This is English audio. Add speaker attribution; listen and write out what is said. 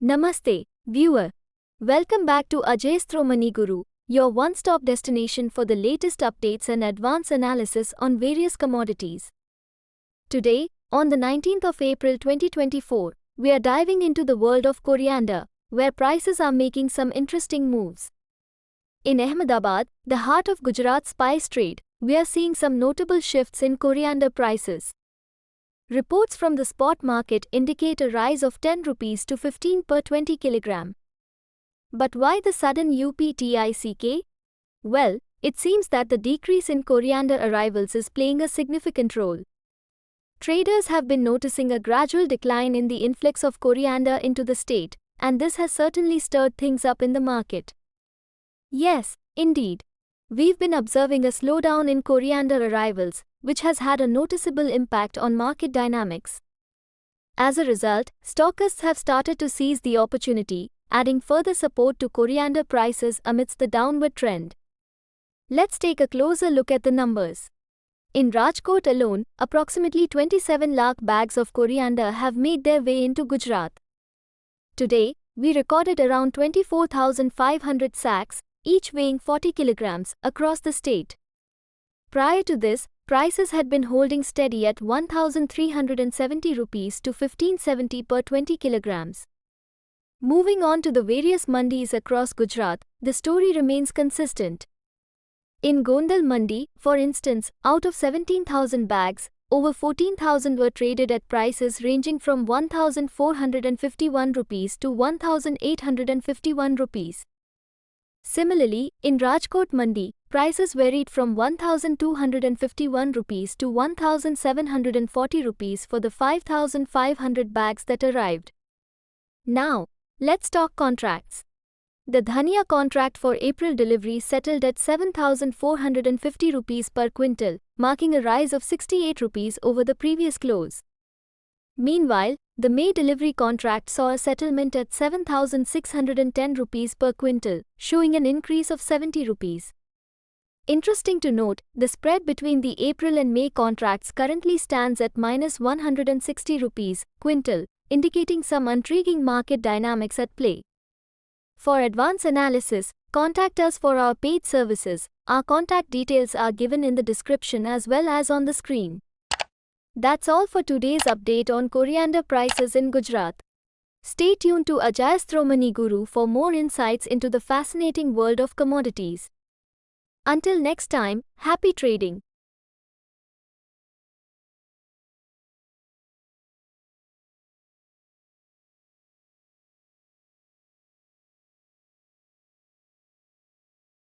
Speaker 1: Namaste, viewer. Welcome back to Ajayastro Money Guru, your one-stop destination for the latest updates and advanced analysis on various commodities. Today, on the 19th of April 2024, we are diving into the world of coriander, where prices are making some interesting moves. In Ahmedabad, the heart of Gujarat's spice trade, we are seeing some notable shifts in coriander prices. Reports from the spot market indicate a rise of 10 rupees to 15 per 20 kg. But why the sudden uptick? Well, it seems that the decrease in coriander arrivals is playing a significant role. Traders have been noticing a gradual decline in the influx of coriander into the state, and this has certainly stirred things up in the market. Yes, indeed. We've been observing a slowdown in coriander arrivals, which has had a noticeable impact on market dynamics. As a result, stockists have started to seize the opportunity, adding further support to coriander prices amidst the downward trend. Let's take a closer look at the numbers. In Rajkot alone, approximately 27 lakh bags of coriander have made their way into Gujarat. Today, we recorded around 24,500 sacks, each weighing 40 kilograms, across the state. Prior to this, prices had been holding steady at 1,370 rupees to 1570 per 20 kilograms. Moving on to the various mandis across Gujarat, the story remains consistent. In Gondal Mandi, for instance, out of 17,000 bags, over 14,000 were traded at prices ranging from 1,451 rupees to 1,851 rupees. Similarly, in Rajkot Mandi, prices varied from 1,251 rupees to 1,740 rupees for the 5,500 bags that arrived. Now, let's talk contracts. The Dhania contract for April delivery settled at 7,450 rupees per quintal, marking a rise of 68 rupees over the previous close. Meanwhile, the May delivery contract saw a settlement at 7,610 rupees per quintal, showing an increase of 70 rupees. Interesting to note, the spread between the April and May contracts currently stands at -160 rupees quintal, indicating some intriguing market dynamics at play. For advanced analysis, contact us for our paid services. Our contact details are given in the description as well as on the screen. That's all for today's update on coriander prices in Gujarat. Stay tuned to Ajayastro Money Guru for more insights into the fascinating world of commodities. Until next time, happy trading.